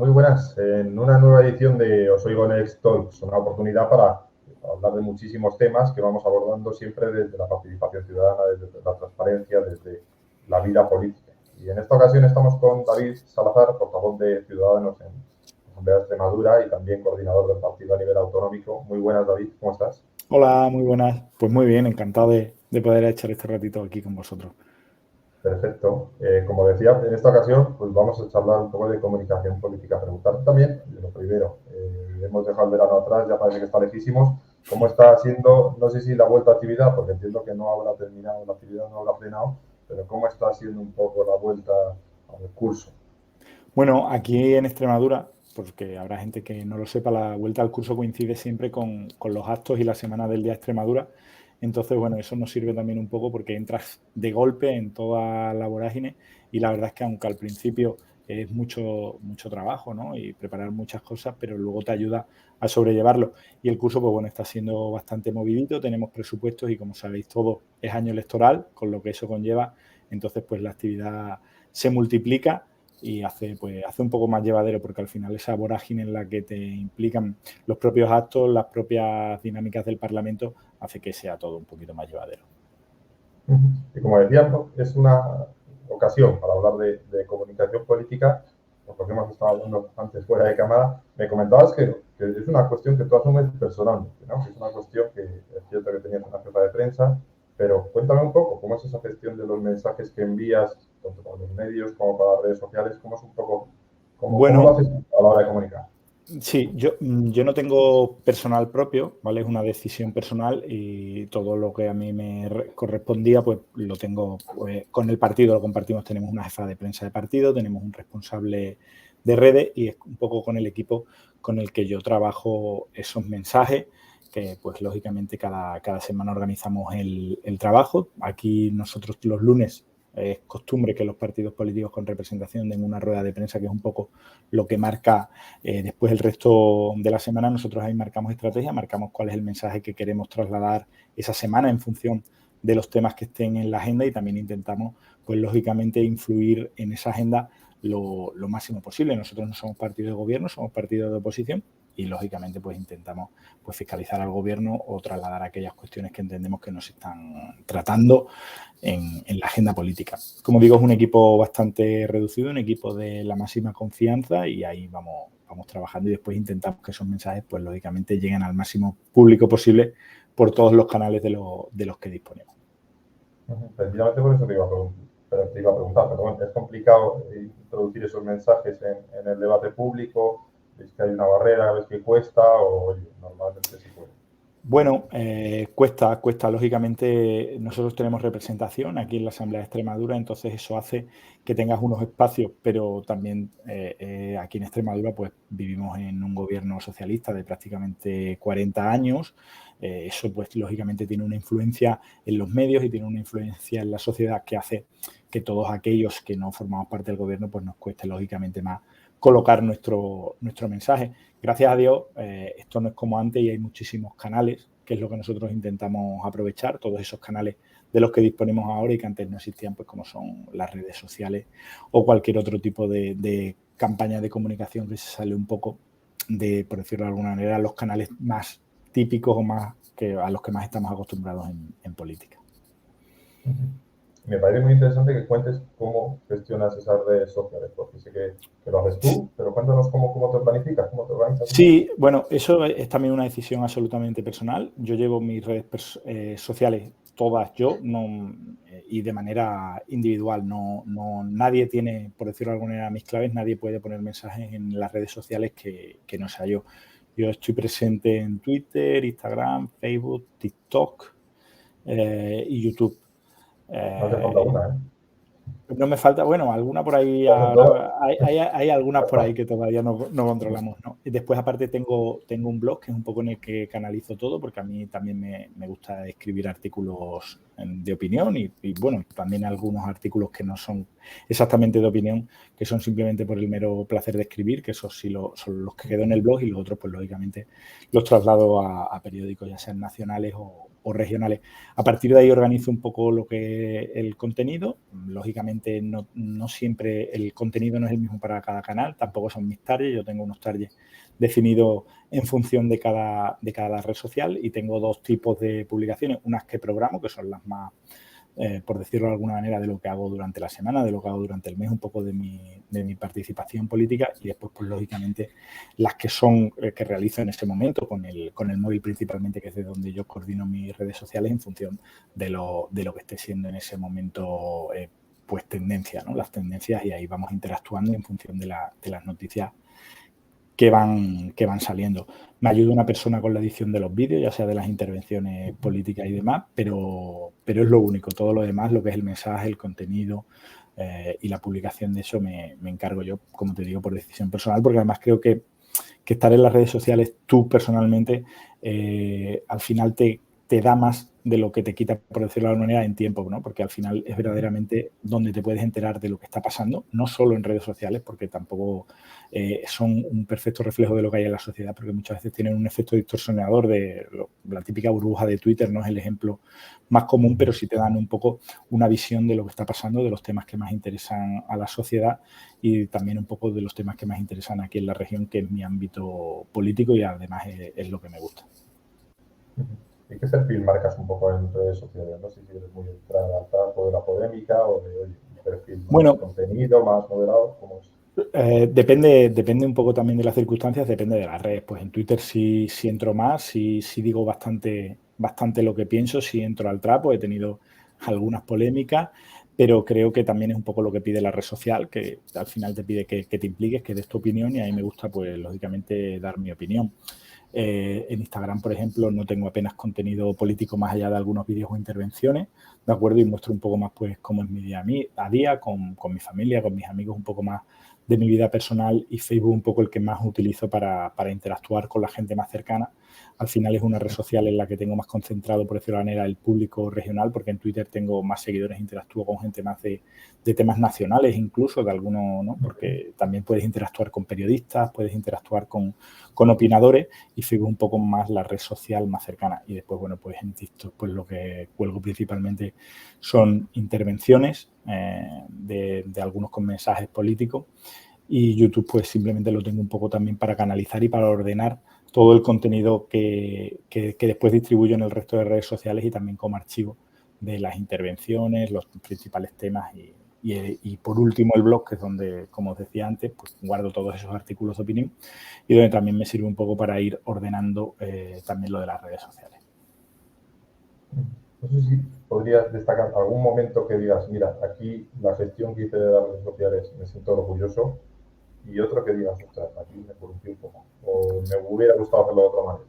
muy buenas. En una nueva edición de Os Oigo Next Talks, una oportunidad para hablar de muchísimos temas que vamos abordando siempre desde la participación ciudadana, desde la transparencia, desde la vida política. Y en esta ocasión estamos con David Salazar, portavoz de Ciudadanos en la Asamblea de Extremadura y también coordinador del partido a nivel autonómico. Muy buenas, David, ¿cómo estás? Hola, muy buenas. Pues muy bien, encantado de poder echar este ratito aquí con vosotros. Perfecto. Como decía, en esta ocasión pues vamos a charlar un poco de comunicación política. Preguntarte también, lo primero, hemos dejado el verano atrás, ya parece que está lejísimos. ¿Cómo está siendo, no sé si la vuelta a actividad, porque entiendo que no habrá terminado la actividad, no habrá frenado, pero cómo está siendo un poco la vuelta al curso? Bueno, aquí en Extremadura, porque habrá gente que no lo sepa, la vuelta al curso coincide siempre con los actos y la semana del Día de Extremadura. Entonces, bueno, eso nos sirve también un poco porque entras de golpe en toda la vorágine y la verdad es que aunque al principio es mucho trabajo, ¿no? Y preparar muchas cosas, pero luego te ayuda a sobrellevarlo. Y el curso, pues bueno, está siendo bastante movidito, tenemos presupuestos y como sabéis todo es año electoral, con lo que eso conlleva. Entonces, pues la actividad se multiplica y hace un poco más llevadero, porque al final esa vorágine en la que te implican los propios actos, las propias dinámicas del Parlamento, hace que sea todo un poquito más llevadero. Y como decíamos, es una ocasión para hablar de comunicación política, por lo que hemos estado hablando antes fuera de cámara. Me comentabas que es una cuestión que tú asumes personalmente, ¿no? Que es una cuestión que es cierto que tenías una jefa de prensa, pero cuéntame un poco cómo es esa gestión de los mensajes que envías, tanto para los medios como para las redes sociales, cómo es un poco, cómo lo Bueno, haces a la hora de comunicar. sí, yo no tengo personal propio, ¿vale? Es una decisión personal y todo lo que a mí me correspondía, pues lo tengo pues, con el partido, lo compartimos. Tenemos una jefa de prensa de partido, tenemos un responsable de redes y es un poco con el equipo con el que yo trabajo esos mensajes, que pues lógicamente cada semana organizamos el trabajo. Aquí nosotros los lunes es costumbre que los partidos políticos con representación den una rueda de prensa, que es un poco lo que marca después el resto de la semana. Nosotros ahí marcamos estrategia, marcamos cuál es el mensaje que queremos trasladar esa semana en función de los temas que estén en la agenda y también intentamos, pues lógicamente, influir en esa agenda lo máximo posible. Nosotros no somos partido de gobierno, somos partido de oposición y lógicamente pues intentamos pues fiscalizar al gobierno o trasladar aquellas cuestiones que entendemos que no se están tratando en la agenda política. Como digo, es un equipo bastante reducido, un equipo de la máxima confianza y ahí vamos trabajando y después intentamos que esos mensajes, pues lógicamente, lleguen al máximo público posible por todos los canales de los que disponemos. Precisamente por eso te iba a preguntar, pero bueno, es complicado introducir esos mensajes en el debate público. ¿Ves que hay una barrera? ¿Ves que cuesta? O oye, normalmente sí puede. Bueno, cuesta. Lógicamente, nosotros tenemos representación aquí en la Asamblea de Extremadura, entonces eso hace que tengas unos espacios, pero también aquí en Extremadura pues vivimos en un gobierno socialista de prácticamente 40 años. Eso pues lógicamente tiene una influencia en los medios y tiene una influencia en la sociedad que hace que todos aquellos que no formamos parte del gobierno pues nos cueste lógicamente más colocar nuestro mensaje. Gracias a Dios, esto no es como antes y hay muchísimos canales, que es lo que nosotros intentamos aprovechar, todos esos canales de los que disponemos ahora y que antes no existían, pues como son las redes sociales o cualquier otro tipo de campaña de comunicación que se sale un poco de, por decirlo de alguna manera, los canales más típicos o más que a los que más estamos acostumbrados en política. Me parece muy interesante que cuentes cómo gestionas esas redes sociales, porque sé que lo haces tú, pero cuéntanos cómo te planificas, cómo te organizas un poco. Sí, bueno, eso es también una decisión absolutamente personal. Yo llevo mis redes sociales todas yo y de manera individual. Nadie tiene, por decirlo de alguna manera, mis claves. Nadie puede poner mensajes en las redes sociales que no sea yo. Yo estoy presente en Twitter, Instagram, Facebook, TikTok y YouTube. No te falta Eh, una, ¿eh? no me falta, bueno, alguna por ahí, ¿Estás en todas? hay algunas Ya por está. ahí que todavía no controlamos, ¿no? Y después, aparte, tengo un blog que es un poco en el que canalizo todo, porque a mí también me gusta escribir artículos de opinión y, bueno, también algunos artículos que no son exactamente de opinión, que son simplemente por el mero placer de escribir, que esos sí son los que quedo en el blog y los otros, pues lógicamente, los traslado a periódicos, ya sean nacionales o regionales. A partir de ahí organizo un poco lo que es el contenido. Lógicamente no siempre el contenido no es el mismo para cada canal, tampoco son mis targets. Yo tengo unos targets definidos en función de cada red social y tengo dos tipos de publicaciones. Unas que programo, que son las más, por decirlo de alguna manera, de lo que hago durante la semana, de lo que hago durante el mes, un poco de mi participación política, y después, pues lógicamente, las que son que realizo en este momento con el móvil principalmente, que es de donde yo coordino mis redes sociales en función de lo que esté siendo en ese momento pues tendencia, ¿no? Las tendencias, y ahí vamos interactuando en función de las noticias que van saliendo. Me ayuda una persona con la edición de los vídeos, ya sea de las intervenciones políticas y demás, pero es lo único. Todo lo demás, lo que es el mensaje, el contenido y la publicación de eso, me encargo yo, como te digo, por decisión personal, porque además creo que estar en las redes sociales tú personalmente al final te da más de lo que te quita, por decirlo de alguna manera, en tiempo, ¿no? Porque al final es verdaderamente donde te puedes enterar de lo que está pasando, no solo en redes sociales, porque tampoco son un perfecto reflejo de lo que hay en la sociedad, porque muchas veces tienen un efecto distorsionador de la típica burbuja de Twitter, no es el ejemplo más común, pero sí te dan un poco una visión de lo que está pasando, de los temas que más interesan a la sociedad y también un poco de los temas que más interesan aquí en la región, que es mi ámbito político y además es lo que me gusta. ¿Y qué perfil marcas un poco en redes sociales? No sé si eres muy al trapo de la polémica o de un perfil más de contenido, más moderado. ¿Cómo es? Depende un poco también de las circunstancias, depende de las redes. Pues en Twitter sí entro más, sí digo bastante lo que pienso, sí entro al trapo, he tenido algunas polémicas, pero creo que también es un poco lo que pide la red social, que al final te pide que te impliques, que des tu opinión, y a mí me gusta, pues lógicamente, dar mi opinión. En Instagram, por ejemplo, no tengo apenas contenido político más allá de algunos vídeos o intervenciones, ¿de acuerdo? Y muestro un poco más, pues, cómo es mi día a día, con mi familia, con mis amigos, un poco más de mi vida personal, y Facebook un poco el que más utilizo para interactuar con la gente más cercana. Al final es una red social en la que tengo más concentrado, por decirlo de alguna manera, el público regional, porque en Twitter tengo más seguidores, interactúo con gente más de temas nacionales, incluso de algunos, ¿no? Porque también puedes interactuar con periodistas, puedes interactuar con opinadores, y Facebook un poco más la red social más cercana. Y después, bueno, pues en TikTok, pues lo que cuelgo principalmente son intervenciones de algunos con mensajes políticos, y YouTube pues simplemente lo tengo un poco también para canalizar y para ordenar todo el contenido que después distribuyo en el resto de redes sociales, y también como archivo de las intervenciones, los principales temas, y por último el blog, que es donde, como os decía antes, pues guardo todos esos artículos de opinión, y donde también me sirve un poco para ir ordenando también lo de las redes sociales. No sé si podrías destacar algún momento que digas, mira, aquí la gestión que hice de las redes sociales me siento orgulloso, y otro que digas, ostras, aquí me corrompí un poco, o me hubiera gustado hacerlo de otra manera.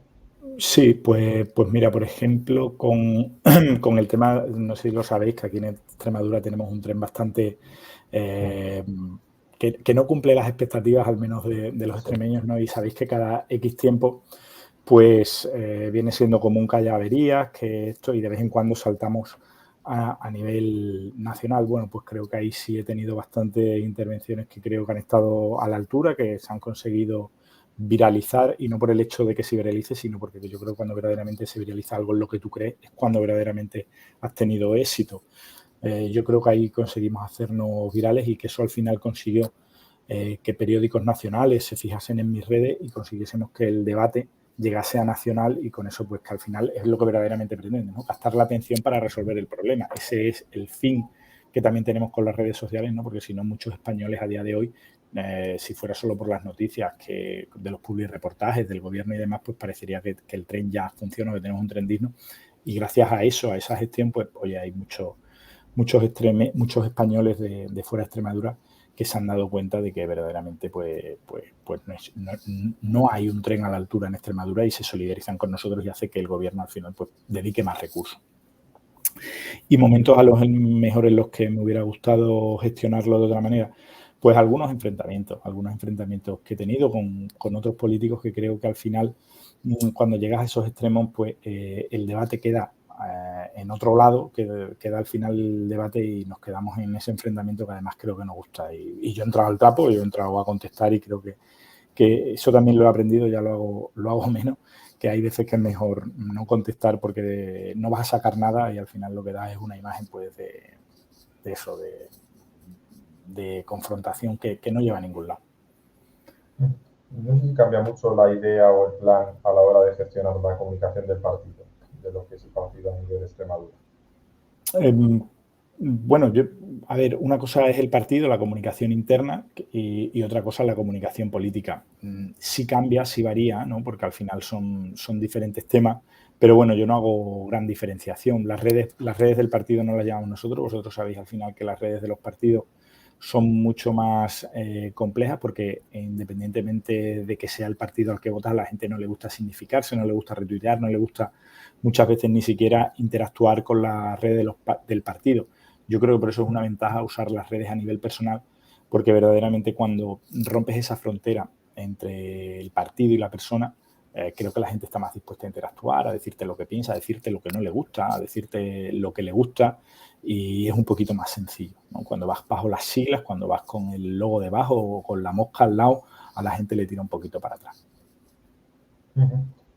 Sí, pues mira, por ejemplo, con el tema, no sé si lo sabéis, que aquí en Extremadura tenemos un tren bastante que no cumple las expectativas, al menos de los extremeños, ¿no? Y sabéis que cada X tiempo pues viene siendo común que haya averías, que esto, y de vez en cuando saltamos a nivel nacional. Bueno, pues creo que ahí sí he tenido bastantes intervenciones que creo que han estado a la altura, que se han conseguido viralizar, y no por el hecho de que se viralice, sino porque yo creo que cuando verdaderamente se viraliza algo en lo que tú crees es cuando verdaderamente has tenido éxito. Yo creo que ahí conseguimos hacernos virales, y que eso al final consiguió que periódicos nacionales se fijasen en mis redes y consiguiésemos que el debate llegase a nacional, y con eso pues que al final es lo que verdaderamente pretende, ¿no? Captar la atención para resolver el problema. Ese es el fin que también tenemos con las redes sociales, ¿no? Porque si no, muchos españoles a día de hoy, si fuera solo por las noticias de los publireportajes del gobierno y demás, pues parecería que el tren ya funciona, que tenemos un tren digno, y gracias a eso, a esa gestión, pues oye, hay muchos españoles de fuera de Extremadura que se han dado cuenta de que verdaderamente pues no hay un tren a la altura en Extremadura, y se solidarizan con nosotros, y hace que el gobierno al final pues dedique más recursos. Y momentos a los mejores en los que me hubiera gustado gestionarlo de otra manera, pues algunos enfrentamientos que he tenido con otros políticos, que creo que al final, cuando llegas a esos extremos, pues el debate queda en otro lado, queda al final el debate, y nos quedamos en ese enfrentamiento que además creo que nos gusta. Y yo he entrado al trapo, yo he entrado a contestar, y creo que que eso también lo he aprendido, ya lo hago menos, que hay veces que es mejor no contestar porque no vas a sacar nada y al final lo que das es una imagen pues de eso, de confrontación que no lleva a ningún lado. No sé si cambia mucho la idea o el plan a la hora de gestionar la comunicación del partido, de lo que es el partido a nivel de Extremadura. Bueno, a ver, una cosa es el partido, la comunicación interna y otra cosa la comunicación política. Sí cambia, sí varía, ¿no? Porque al final son diferentes temas, pero bueno, yo no hago gran diferenciación. Las redes del partido no las llamamos nosotros, vosotros sabéis al final que las redes de los partidos son mucho más complejas porque independientemente de que sea el partido al que votas, a la gente no le gusta significarse, no le gusta retuitear, no le gusta muchas veces ni siquiera interactuar con las redes del partido. Yo creo que por eso es una ventaja usar las redes a nivel personal, porque verdaderamente cuando rompes esa frontera entre el partido y la persona, creo que la gente está más dispuesta a interactuar, a decirte lo que piensa, a decirte lo que no le gusta, a decirte lo que le gusta, y es un poquito más sencillo, ¿no? Cuando vas bajo las siglas, cuando vas con el logo debajo o con la mosca al lado, a la gente le tira un poquito para atrás.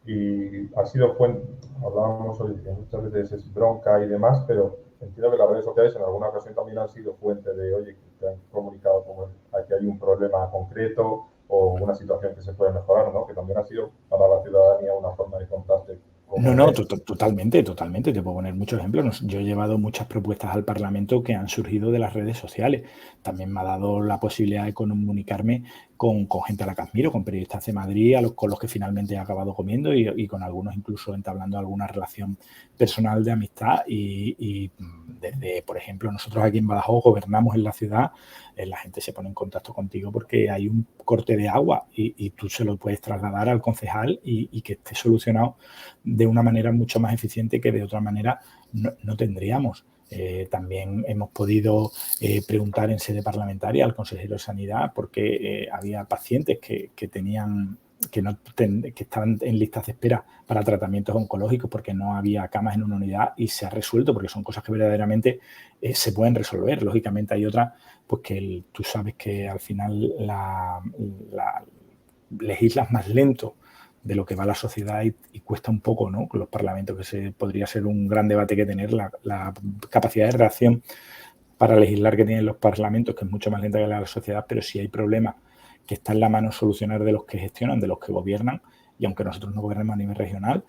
Y ha sido fuente, hablábamos hoy, que muchas veces es bronca y demás, pero entiendo que las redes sociales en alguna ocasión también han sido fuente de, oye, que te han comunicado como aquí hay un problema concreto o una situación que se puede mejorar, ¿no? Que también ha sido para la ciudadanía una forma de contarte cómo No, es. totalmente. Te puedo poner muchos ejemplos. Yo he llevado muchas propuestas al Parlamento que han surgido de las redes sociales. También me ha dado la posibilidad de comunicarme con gente a la que admiro, con periodistas de Madrid, con los que finalmente he acabado comiendo y con algunos incluso entablando alguna relación personal de amistad. Y desde, por ejemplo, nosotros aquí en Badajoz gobernamos en la ciudad, la gente se pone en contacto contigo porque hay un corte de agua y tú se lo puedes trasladar al concejal y que esté solucionado de una manera mucho más eficiente que de otra manera no tendríamos. También hemos podido preguntar en sede parlamentaria al consejero de Sanidad porque había pacientes que tenían que estaban en listas de espera para tratamientos oncológicos porque no había camas en una unidad y se ha resuelto porque son cosas que verdaderamente se pueden resolver. Lógicamente hay otras pues que tú sabes que al final legislas más lento de lo que va la sociedad y cuesta un poco, ¿no? Con los parlamentos, que podría ser un gran debate que tener, la capacidad de reacción para legislar que tienen los parlamentos, que es mucho más lenta que la sociedad, pero si hay problemas que está en la mano solucionar de los que gestionan, de los que gobiernan, y aunque nosotros no gobernemos a nivel regional,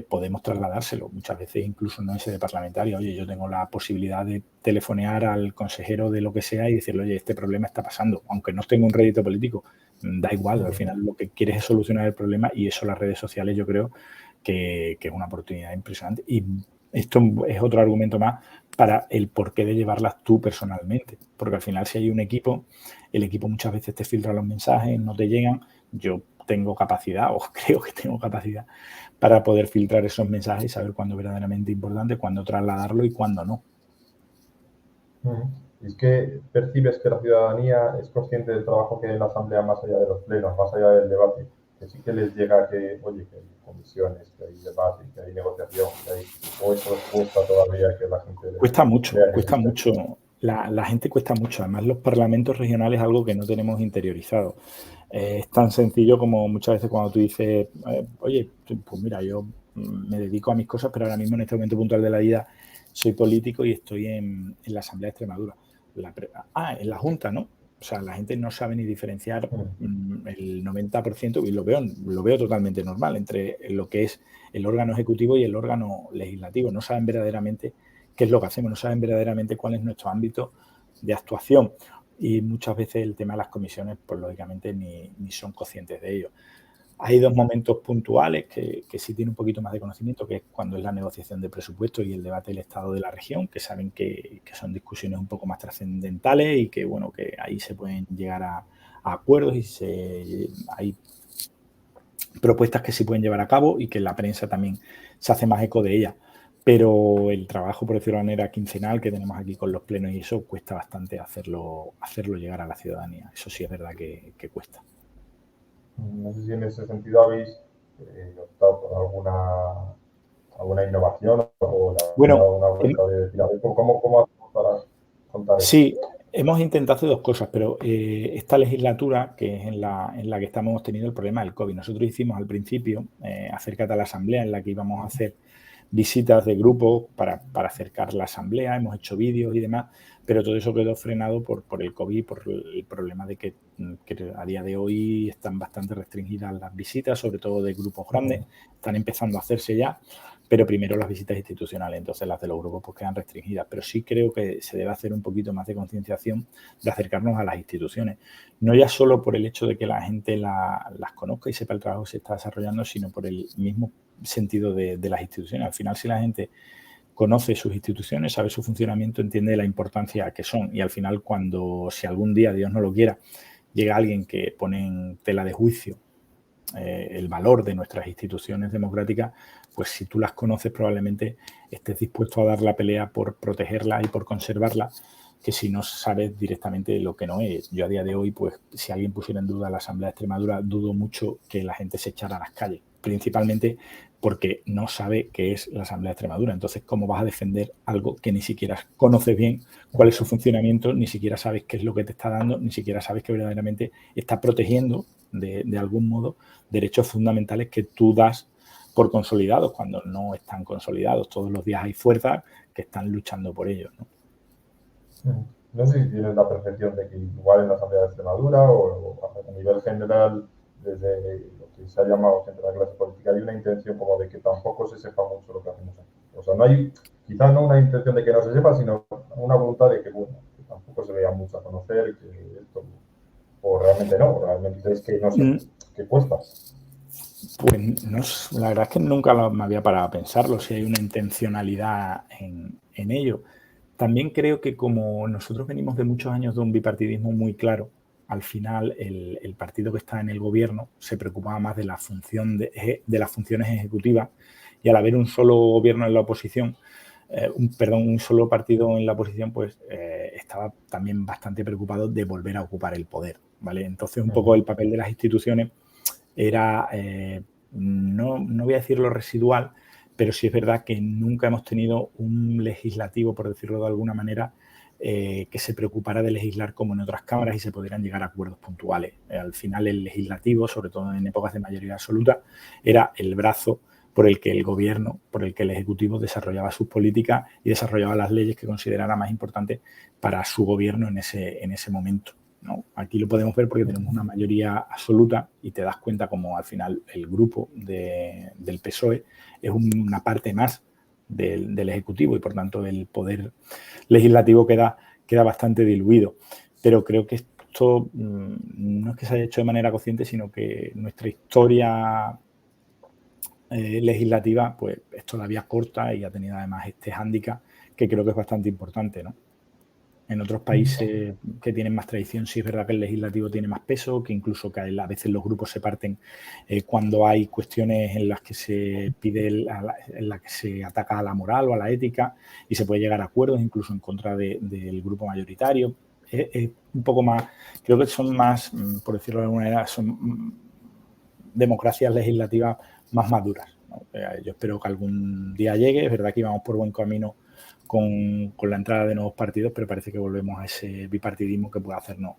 podemos trasladárselo. Muchas veces incluso no en sede parlamentaria. Oye, yo tengo la posibilidad de telefonear al consejero de lo que sea y decirle, oye, este problema está pasando, aunque no tenga un rédito político, da igual, al final lo que quieres es solucionar el problema y eso las redes sociales yo creo que es una oportunidad impresionante. Y esto es otro argumento más para el porqué de llevarlas tú personalmente, porque al final si hay un equipo, el equipo muchas veces te filtra los mensajes, no te llegan. Yo tengo capacidad, o creo que tengo capacidad, para poder filtrar esos mensajes y saber cuándo es verdaderamente importante, cuándo trasladarlo y cuándo no. Es que percibes que la ciudadanía es consciente del trabajo que hay en la Asamblea más allá de los plenos, más allá del debate, que sí que les llega que, oye, que hay comisiones, que hay debate, que hay negociación, que hay, o eso cuesta todavía que la gente Cuesta mucho, vea que cuesta existe. mucho. La gente cuesta mucho. Además, los parlamentos regionales es algo que no tenemos interiorizado. Es tan sencillo como muchas veces cuando tú dices, oye, pues mira, yo me dedico a mis cosas, pero ahora mismo en este momento puntual de la vida soy político y estoy en la Asamblea de Extremadura. En la Junta, ¿no? O sea, la gente no sabe ni diferenciar el 90%, y lo veo totalmente normal, entre lo que es el órgano ejecutivo y el órgano legislativo. No saben verdaderamente qué es lo que hacemos, no saben verdaderamente cuál es nuestro ámbito de actuación. Y muchas veces el tema de las comisiones, pues lógicamente ni son conscientes de ello. Hay dos momentos puntuales que sí tienen un poquito más de conocimiento, que es cuando es la negociación de presupuestos y el debate del estado de la región, que saben que son discusiones un poco más trascendentales y que, bueno, que ahí se pueden llegar a acuerdos y hay propuestas que sí pueden llevar a cabo y que la prensa también se hace más eco de ellas. Pero el trabajo, por decirlo de manera quincenal, que tenemos aquí con los plenos y eso, cuesta bastante hacerlo llegar a la ciudadanía. Eso sí es verdad que cuesta. No sé si en ese sentido habéis optado por alguna innovación o le habéis Bueno, dado una vuelta de decir, a ver, ¿cómo hacemos para contar esto? sí, Hemos intentado hacer dos cosas, pero esta legislatura, que es en la que hemos tenido el problema del COVID, nosotros hicimos al principio, acércate a la asamblea, en la que íbamos a hacer visitas de grupo para acercar la asamblea, hemos hecho vídeos y demás, pero todo eso quedó frenado por el COVID, por el problema de que a día de hoy están bastante restringidas las visitas, sobre todo de grupos grandes, están empezando a hacerse ya, pero primero las visitas institucionales, entonces las de los grupos pues quedan restringidas. Pero sí creo que se debe hacer un poquito más de concienciación de acercarnos a las instituciones. No ya solo por el hecho de que la gente las conozca y sepa el trabajo que se está desarrollando, sino por el mismo sentido de las instituciones. Al final, si la gente conoce sus instituciones, sabe su funcionamiento, entiende la importancia que son. Y al final, si algún día, Dios no lo quiera, llega alguien que pone en tela de juicio el valor de nuestras instituciones democráticas, pues si tú las conoces probablemente estés dispuesto a dar la pelea por protegerlas y por conservarlas, que si no sabes directamente lo que no es. Yo a día de hoy, pues si alguien pusiera en duda la Asamblea de Extremadura, dudo mucho que la gente se echara a las calles, principalmente porque no sabe qué es la Asamblea de Extremadura. Entonces, ¿cómo vas a defender algo que ni siquiera conoces bien cuál es su funcionamiento, ni siquiera sabes qué es lo que te está dando, ni siquiera sabes que verdaderamente está protegiendo de algún modo derechos fundamentales que tú das por consolidados cuando no están consolidados? Todos los días hay fuerzas que están luchando por ellos, ¿no? No sé si tienes la percepción de que igual en la Asamblea de Extremadura o a nivel general, desde lo que se ha llamado gente de la clase política, hay una intención como de que tampoco se sepa mucho lo que hacemos aquí. O sea, no hay, quizás no una intención de que no se sepa, sino una voluntad de que, bueno, que tampoco se vea mucho a conocer, que esto, o realmente no, realmente es que no sé, que cuesta. Pues no, la verdad es que nunca me había parado a pensarlo, si hay una intencionalidad en ello. También creo que como nosotros venimos de muchos años de un bipartidismo muy claro, al final el partido que está en el gobierno se preocupaba más de la función de las funciones ejecutivas, y al haber un solo gobierno en la oposición, un solo partido en la oposición, pues estaba también bastante preocupado de volver a ocupar el poder, ¿vale? Entonces un poco el papel de las instituciones era, no voy a decirlo residual, pero sí es verdad que nunca hemos tenido un legislativo, por decirlo de alguna manera, que se preocupara de legislar como en otras cámaras y se pudieran llegar a acuerdos puntuales. Al final el legislativo, sobre todo en épocas de mayoría absoluta, era el brazo por el que el gobierno, por el que el ejecutivo desarrollaba sus políticas y desarrollaba las leyes que considerara más importantes para su gobierno en ese momento, ¿no? Aquí lo podemos ver porque tenemos una mayoría absoluta y te das cuenta como al final el grupo del PSOE es una parte más del Ejecutivo y por tanto el poder legislativo queda bastante diluido. Pero creo que esto no es que se haya hecho de manera consciente, sino que nuestra historia legislativa pues es todavía corta y ha tenido además este hándicap que creo que es bastante importante, ¿no? En otros países que tienen más tradición sí es verdad que el legislativo tiene más peso, que incluso que a veces los grupos se parten cuando hay cuestiones en las que se pide, en las que se ataca a la moral o a la ética y se puede llegar a acuerdos incluso en contra del grupo mayoritario. Es un poco más, creo que son más, por decirlo de alguna manera, son democracias legislativas más maduras, ¿no? Yo espero que algún día llegue, es verdad que íbamos por buen camino con la entrada de nuevos partidos, pero parece que volvemos a ese bipartidismo que puede hacernos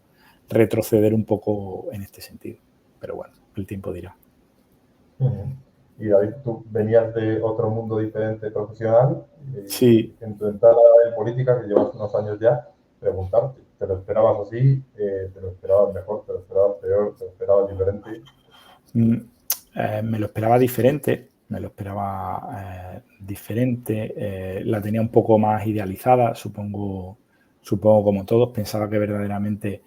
retroceder un poco en este sentido. Pero bueno, el tiempo dirá. Y David, tú venías de otro mundo diferente profesional, sí. En tu entrada en política, que llevas unos años ya, preguntarte, ¿te lo esperabas así? ¿Te lo esperabas mejor? ¿Te lo esperabas peor? ¿Te lo esperabas diferente? Me lo esperaba diferente. La tenía un poco más idealizada, supongo como todos. Pensaba que verdaderamente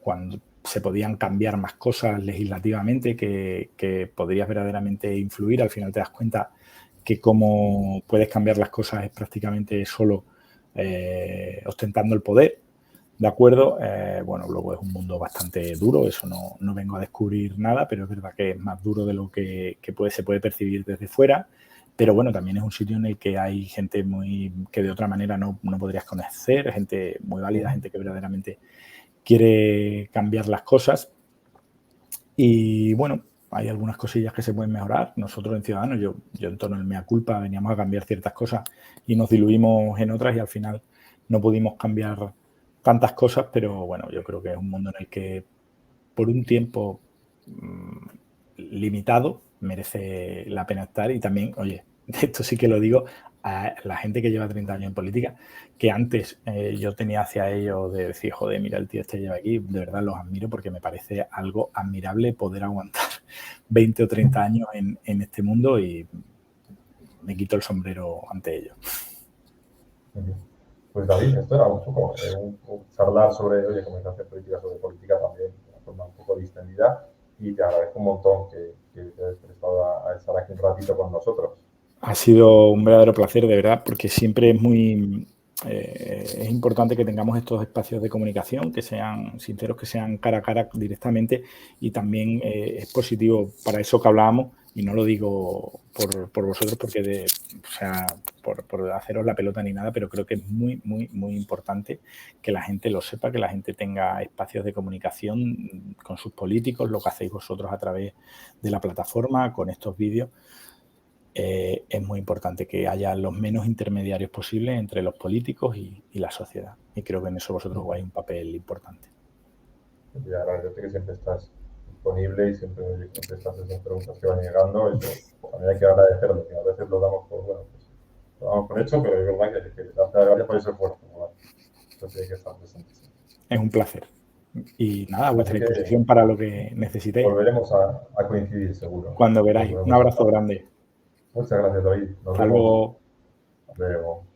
cuando se podían cambiar más cosas legislativamente, que podrías verdaderamente influir. Al final te das cuenta que cómo puedes cambiar las cosas es prácticamente solo ostentando el poder. ¿De acuerdo? Bueno, luego es un mundo bastante duro, eso no vengo a descubrir nada, pero es verdad que es más duro de lo que se puede percibir desde fuera. Pero bueno, también es un sitio en el que hay gente que de otra manera no podrías conocer, gente muy válida, gente que verdaderamente quiere cambiar las cosas. Y bueno, hay algunas cosillas que se pueden mejorar. Nosotros en Ciudadanos, yo en torno al mea culpa, veníamos a cambiar ciertas cosas y nos diluimos en otras y al final no pudimos cambiar tantas cosas, pero bueno, yo creo que es un mundo en el que por un tiempo limitado merece la pena estar. Y también, oye, esto sí que lo digo a la gente que lleva 30 años en política, que antes yo tenía hacia ellos de decir, joder, mira el tío este lleva aquí, de verdad los admiro porque me parece algo admirable poder aguantar 20 o 30 años en este mundo, y me quito el sombrero ante ellos. Pues David, esto era un poco charlar sobre, oye, comunicación política, sobre política también, de una forma un poco distendida, y te agradezco un montón que te hayas prestado a estar aquí un ratito con nosotros. Ha sido un verdadero placer, de verdad, porque siempre es muy es importante que tengamos estos espacios de comunicación, que sean sinceros, que sean cara a cara directamente, y también es positivo para eso que hablábamos, y no lo digo por vosotros porque o sea, por haceros la pelota ni nada, pero creo que es muy, muy, muy importante que la gente lo sepa, que la gente tenga espacios de comunicación con sus políticos, lo que hacéis vosotros a través de la plataforma, con estos vídeos. Es muy importante que haya los menos intermediarios posibles entre los políticos y la sociedad. Y creo que en eso vosotros jugáis un papel importante. Y agradecerte que siempre estás disponible y siempre contestas esas preguntas que van llegando. Eso también hay que agradecerlo, que a veces lo damos por, bueno, pues, lo damos por hecho, pero es verdad que darte las gracias por ese esfuerzo. ¿Vale? Eso tiene que estar presente. Es un placer. Y nada, a vuestra Así que disposición para lo que necesitéis. volveremos a coincidir, seguro. Cuando queráis. Un abrazo grande. Muchas gracias, David. Nos Hasta vemos. luego. Hasta luego.